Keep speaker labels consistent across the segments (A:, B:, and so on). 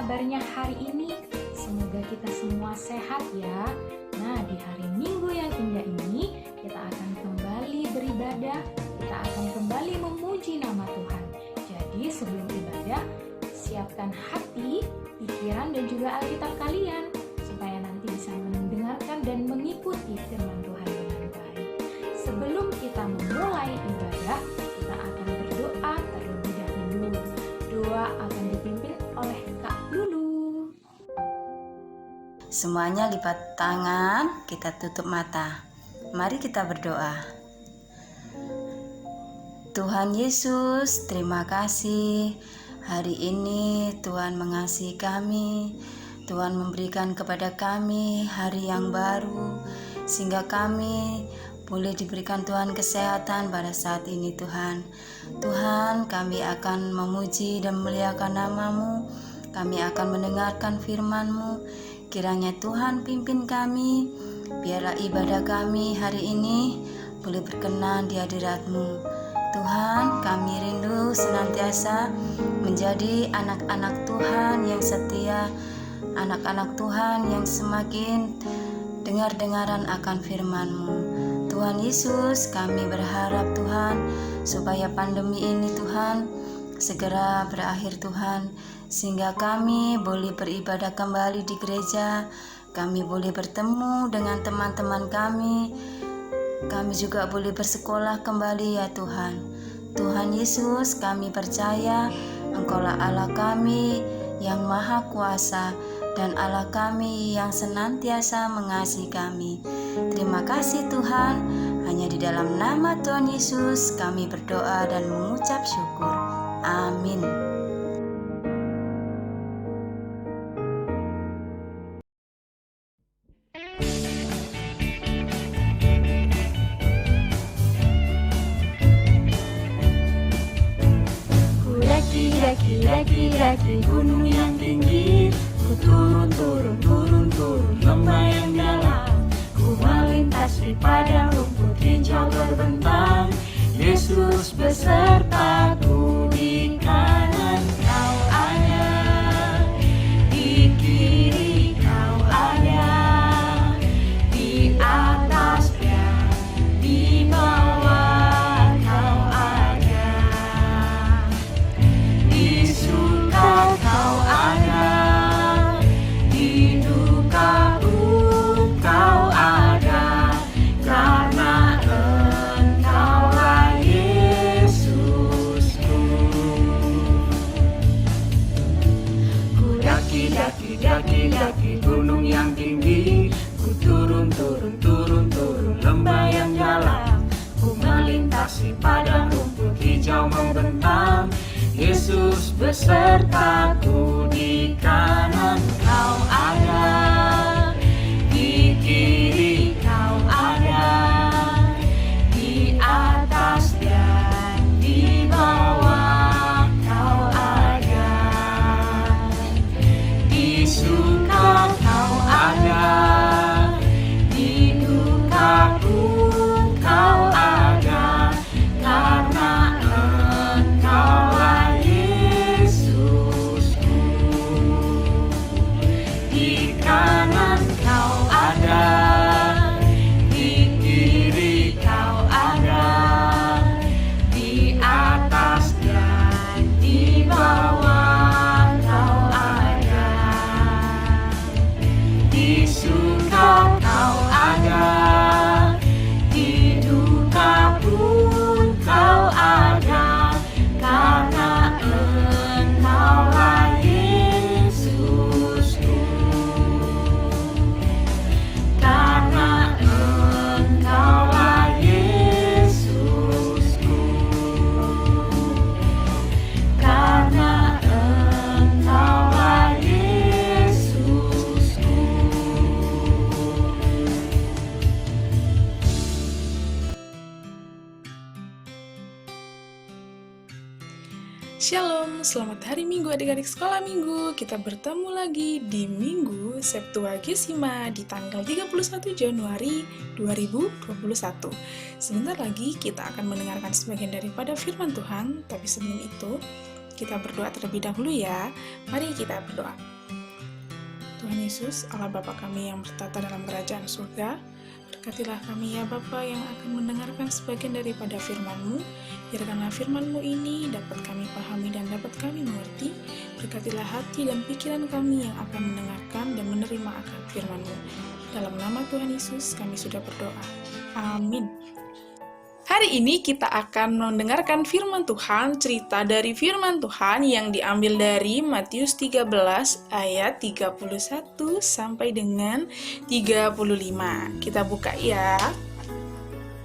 A: kabarnya hari ini? Semoga kita semua sehat ya. Nah, di hari Minggu yang indah ini, kita akan kembali beribadah, kita akan kembali memuji nama Tuhan. Jadi sebelum ibadah, siapkan hati, pikiran, dan juga Alkitab kalian, supaya nanti bisa mendengarkan dan mengikuti firman Tuhan dengan baik. Sebelum kita memulai ibadah, kita akan berdoa terlebih dahulu. Doa akan dipimpin oleh Kak Lulu.
B: Semuanya lipat tangan, kita tutup mata. Mari kita berdoa. Tuhan Yesus, terima kasih. Hari ini Tuhan mengasihi kami. Tuhan memberikan kepada kami hari yang baru, sehingga kami boleh diberikan Tuhan kesehatan pada saat ini Tuhan. Tuhan, kami akan memuji dan memuliakan nama-Mu. Kami akan mendengarkan firman-Mu. Kiranya Tuhan pimpin kami. Biarlah ibadah kami hari ini boleh berkenan di hadirat-Mu. Tuhan, kami rindu senantiasa menjadi anak-anak Tuhan yang setia, anak-anak Tuhan yang semakin dengar-dengaran akan firman-Mu. Tuhan Yesus, kami berharap Tuhan, supaya pandemi ini Tuhan segera berakhir Tuhan, sehingga kami boleh beribadah kembali di gereja, kami boleh bertemu dengan teman-teman kami juga boleh bersekolah kembali ya Tuhan. Tuhan Yesus, kami percaya Engkaulah Allah kami yang maha kuasa dan Allah kami yang senantiasa mengasihi kami. Terima kasih Tuhan, hanya di dalam nama Tuhan Yesus kami berdoa dan mengucap syukur. Amin.
C: Daki gunung yang tinggi, ku turun lembah yang dalam, ku melintasi padang rumput hijau berbentang. Yesus besertaku, di kanan Kau ada, di kiri Kau ada, di atas dan di bawah Kau ada, di suka Kau ada, di duka pun Kau ada, karena Engkaulah Yesusku. Ku daki gunung yang tinggi, ku turun lembah yang dalam, ku melintasi padang rumput hijau membentang. Yesus besertaku, di kanan Kau ada, di kiri Kau ada, di atas dan di bawah Kau ada, di suka Kau ada, di duka pun Kau ada, karena Engkaulah Yesusku. Di kanan Kau ada, di kiri Kau ada, di atas dan di bawah Kau ada, di suka Kau ada, di duka pun Kau ada, karena Engkaulah Yesusku. Karena Engkaulah Yesusku. Karena Engkaulah Yesusku.
D: Shalom, selamat hari Minggu adik-adik sekolah Minggu. Kita bertemu lagi di Minggu Septuagesima di tanggal 31 Januari 2021. Sebentar lagi kita akan mendengarkan sebagian daripada firman Tuhan, tapi sebelum itu kita berdoa terlebih dahulu ya. Mari kita berdoa. Tuhan Yesus, Allah Bapa kami yang bertata dalam kerajaan surga, berkatilah kami ya Bapa yang akan mendengarkan sebagian daripada firman-Mu. Biarkanlah firman-Mu ini dapat kami pahami dan dapat kami mengerti. Berkatilah hati dan pikiran kami yang akan mendengarkan dan menerima akan firman-Mu. Dalam nama Tuhan Yesus kami sudah berdoa. Amin. Hari ini kita akan mendengarkan firman Tuhan, cerita dari firman Tuhan yang diambil dari Matius 13 ayat 31 sampai dengan 35. Kita buka ya.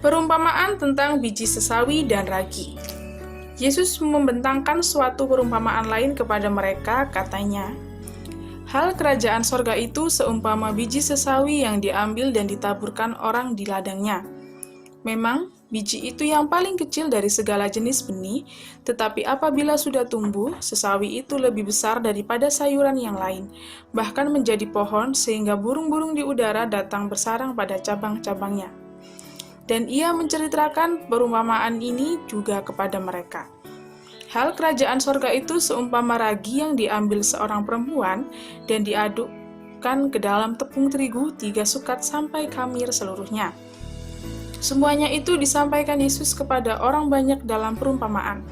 D: Perumpamaan tentang biji sesawi dan ragi. Yesus membentangkan suatu perumpamaan lain kepada mereka, katanya, "Hal kerajaan sorga itu seumpama biji sesawi yang diambil dan ditaburkan orang di ladangnya. Memang, biji itu yang paling kecil dari segala jenis benih, tetapi apabila sudah tumbuh, sesawi itu lebih besar daripada sayuran yang lain, bahkan menjadi pohon sehingga burung-burung di udara datang bersarang pada cabang-cabangnya." Dan ia menceritakan perumpamaan ini juga kepada mereka. Hal kerajaan sorga itu seumpama ragi yang diambil seorang perempuan dan diadukkan ke dalam tepung terigu 3 sukat sampai khamir seluruhnya. Semuanya itu disampaikan Yesus kepada orang banyak dalam perumpamaan.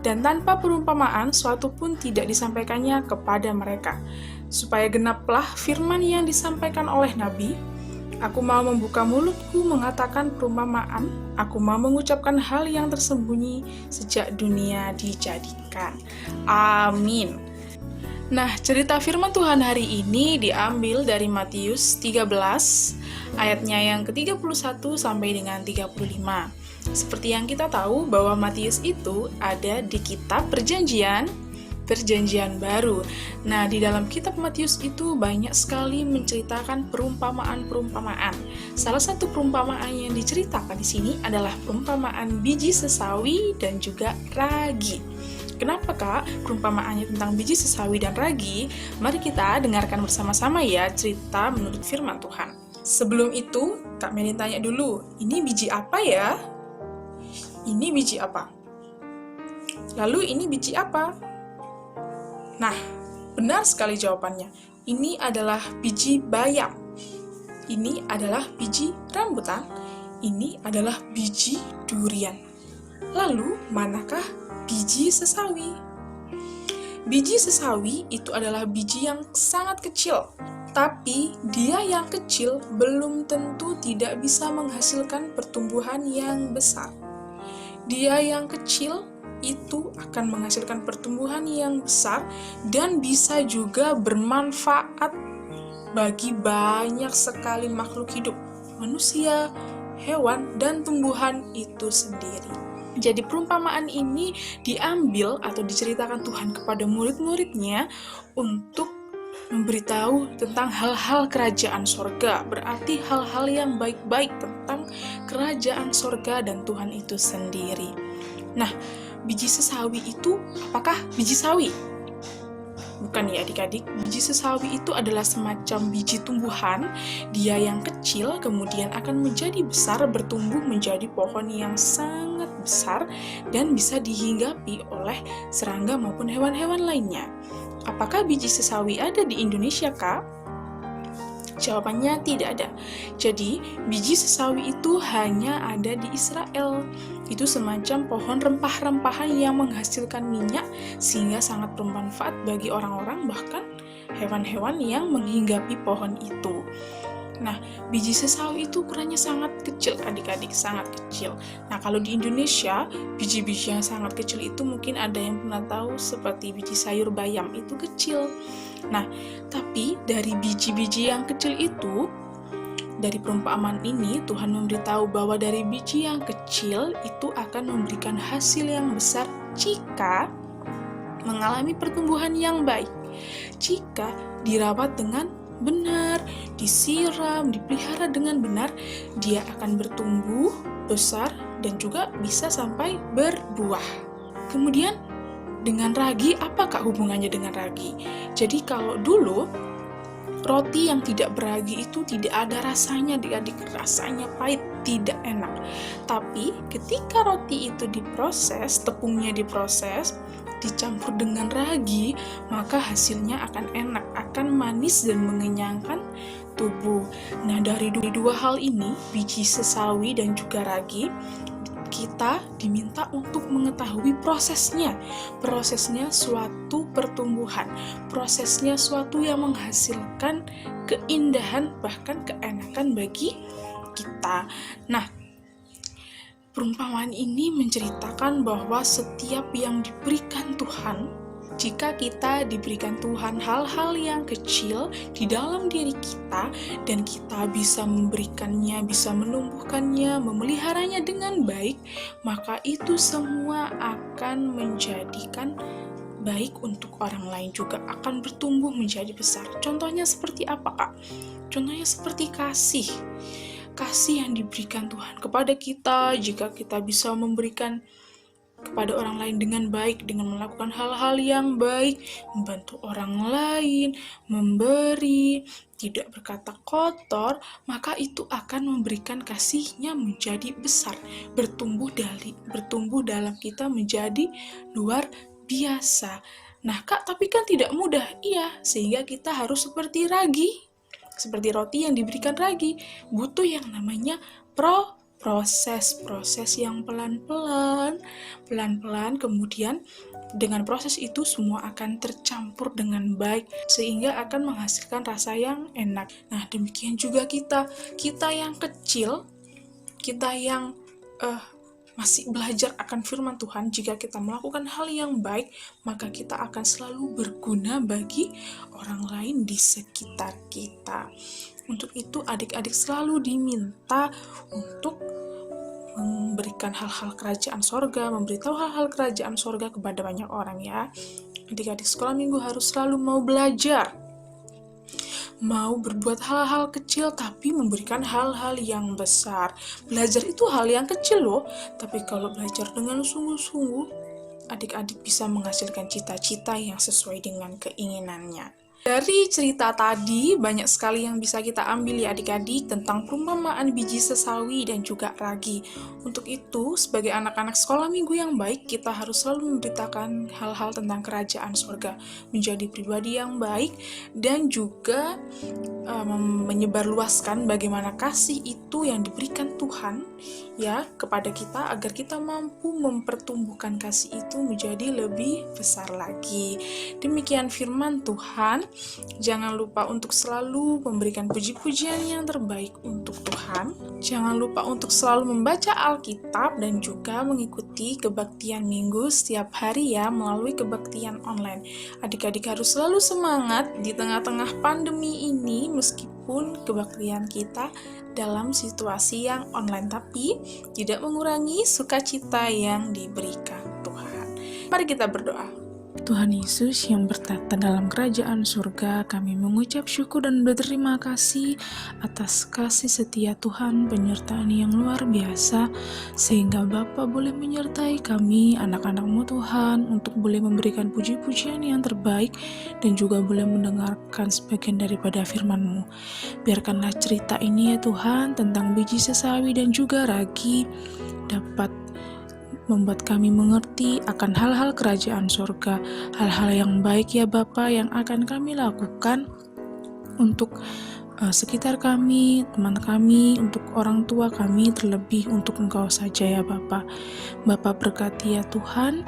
D: Dan tanpa perumpamaan, suatu pun tidak disampaikannya kepada mereka. Supaya genaplah firman yang disampaikan oleh Nabi, "Aku mau membuka mulutku mengatakan perumpamaan, aku mau mengucapkan hal yang tersembunyi sejak dunia dijadikan." Amin. Nah, cerita firman Tuhan hari ini diambil dari Matius 13, ayatnya yang ke-31 sampai dengan 35. Seperti yang kita tahu bahwa Matius itu ada di kitab Perjanjian Baru. Nah, di dalam kitab Matius itu banyak sekali menceritakan perumpamaan-perumpamaan. Salah satu perumpamaan yang diceritakan di sini adalah perumpamaan biji sesawi dan juga ragi. Kenapa Kak perumpamaannya tentang biji sesawi dan ragi? Mari kita dengarkan bersama-sama ya cerita menurut firman Tuhan. Sebelum itu, Kak Melin tanya dulu, ini biji apa ya? Ini biji apa? Lalu ini biji apa? Nah, benar sekali jawabannya. Ini adalah biji bayam. Ini adalah biji rambutan. Ini adalah biji durian. Lalu, manakah biji sesawi? Biji sesawi itu adalah biji yang sangat kecil, tapi dia yang kecil belum tentu tidak bisa menghasilkan pertumbuhan yang besar. Dia yang kecil itu akan menghasilkan pertumbuhan yang besar dan bisa juga bermanfaat bagi banyak sekali makhluk hidup, manusia, hewan, dan tumbuhan itu sendiri. Jadi perumpamaan ini diambil atau diceritakan Tuhan kepada murid-muridnya untuk memberitahu tentang hal-hal kerajaan sorga. Berarti hal-hal yang baik-baik tentang kerajaan sorga dan Tuhan itu sendiri. Nah, biji sesawi itu apakah biji sawi? Bukan ya adik-adik, biji sesawi itu adalah semacam biji tumbuhan, dia yang kecil kemudian akan menjadi besar, bertumbuh menjadi pohon yang sangat besar dan bisa dihinggapi oleh serangga maupun hewan-hewan lainnya. Apakah biji sesawi ada di Indonesia, Kak? Jawabannya tidak ada. Jadi, biji sesawi itu hanya ada di Israel. Itu semacam pohon rempah-rempahan yang menghasilkan minyak sehingga sangat bermanfaat bagi orang-orang bahkan hewan-hewan yang menghinggapi pohon itu. Nah, biji sesawi itu ukurannya sangat kecil, adik-adik, sangat kecil. Nah, kalau di Indonesia, biji-biji yang sangat kecil itu mungkin ada yang pernah tahu seperti biji sayur bayam, itu kecil. Nah, tapi dari biji-biji yang kecil itu, dari perumpamaan ini, Tuhan memberitahu bahwa dari biji yang kecil itu akan memberikan hasil yang besar jika mengalami pertumbuhan yang baik. Jika dirawat dengan benar, disiram, dipelihara dengan benar, dia akan bertumbuh besar dan juga bisa sampai berbuah. Kemudian dengan ragi, apakah hubungannya dengan ragi? Jadi kalau dulu roti yang tidak beragi itu tidak ada rasanya, adik-adik, rasanya pahit. tidak enak. Tapi ketika roti itu diproses, tepungnya diproses, dicampur dengan ragi, maka hasilnya akan enak, akan manis dan mengenyangkan tubuh. Nah, dari dua hal ini, biji sesawi dan juga ragi, kita diminta untuk mengetahui prosesnya suatu pertumbuhan, prosesnya suatu yang menghasilkan keindahan bahkan keenakan bagi kita. Nah, perumpamaan ini menceritakan bahwa setiap yang diberikan Tuhan, jika kita diberikan Tuhan hal-hal yang kecil di dalam diri kita dan kita bisa memberikannya, bisa menumbuhkannya, memeliharanya dengan baik, maka itu semua akan menjadikan baik untuk orang lain, juga akan bertumbuh menjadi besar. Contohnya seperti apa, Kak? Contohnya seperti kasih yang diberikan Tuhan kepada kita. Jika kita bisa memberikan kepada orang lain dengan baik, dengan melakukan hal-hal yang baik, membantu orang lain, memberi, tidak berkata kotor, maka itu akan memberikan kasihnya menjadi besar, bertumbuh dalam kita menjadi luar biasa. Nah, Kak, tapi kan tidak mudah. Iya, sehingga kita harus seperti ragi, seperti roti yang diberikan ragi, butuh yang namanya proses yang pelan-pelan, kemudian dengan proses itu semua akan tercampur dengan baik sehingga akan menghasilkan rasa yang enak. Nah, demikian juga kita yang kecil, kita yang masih belajar akan firman Tuhan, jika kita melakukan hal yang baik, maka kita akan selalu berguna bagi orang lain di sekitar kita. Untuk itu adik-adik selalu diminta untuk memberikan hal-hal kerajaan sorga, memberitahu hal-hal kerajaan sorga kepada banyak orang ya. Adik-adik sekolah minggu harus selalu mau belajar, mau berbuat hal-hal kecil tapi memberikan hal-hal yang besar. Belajar itu hal yang kecil loh, tapi kalau belajar dengan sungguh-sungguh, adik-adik bisa menghasilkan cita-cita yang sesuai dengan keinginannya. Dari cerita tadi, banyak sekali yang bisa kita ambil ya adik-adik tentang perumpamaan biji sesawi dan juga ragi. Untuk itu, sebagai anak-anak sekolah minggu yang baik, kita harus selalu memberitakan hal-hal tentang kerajaan surga, menjadi pribadi yang baik, dan juga menyebarluaskan bagaimana kasih itu yang diberikan Tuhan ya kepada kita, agar kita mampu mempertumbuhkan kasih itu menjadi lebih besar lagi. Demikian firman Tuhan. Jangan lupa untuk selalu memberikan puji-pujian yang terbaik untuk Tuhan. Jangan lupa untuk selalu membaca Alkitab dan juga mengikuti kebaktian minggu setiap hari ya melalui kebaktian online. Adik-adik harus selalu semangat di tengah-tengah pandemi ini, meskipun kebaktian kita dalam situasi yang online, tapi tidak mengurangi sukacita yang diberikan Tuhan. Mari kita berdoa. Tuhan Yesus yang bertata dalam kerajaan surga, kami mengucap syukur dan berterima kasih atas kasih setia Tuhan, penyertaan yang luar biasa, sehingga Bapa boleh menyertai kami, anak-anak-Mu Tuhan, untuk boleh memberikan puji-pujian yang terbaik, dan juga boleh mendengarkan sebagian daripada firman-Mu. Biarkanlah cerita ini ya Tuhan, tentang biji sesawi dan juga ragi, dapat membuat kami mengerti akan hal-hal kerajaan surga, hal-hal yang baik ya Bapa yang akan kami lakukan untuk sekitar kami, teman kami, untuk orang tua kami, terlebih untuk Engkau saja ya Bapa. Bapa berkati ya Tuhan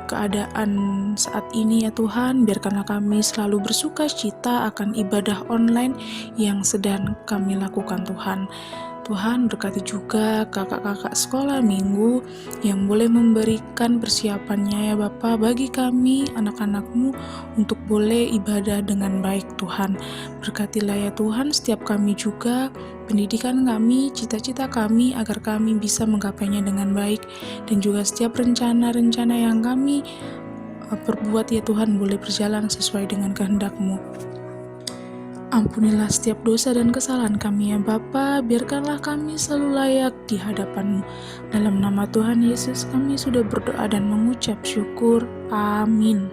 D: keadaan saat ini ya Tuhan, biarkanlah kami selalu bersuka cita akan ibadah online yang sedang kami lakukan Tuhan. Tuhan berkati juga kakak-kakak sekolah minggu yang boleh memberikan persiapannya ya Bapa bagi kami anak-anak-Mu untuk boleh ibadah dengan baik Tuhan. Berkatilah ya Tuhan setiap kami juga, pendidikan kami, cita-cita kami agar kami bisa menggapainya dengan baik, dan juga setiap rencana-rencana yang kami perbuat ya Tuhan boleh berjalan sesuai dengan kehendak-Mu. Ampunilah setiap dosa dan kesalahan kami ya Bapa, biarkanlah kami selalu layak di hadapan-Mu. Dalam nama Tuhan Yesus kami sudah berdoa dan mengucap syukur. Amin.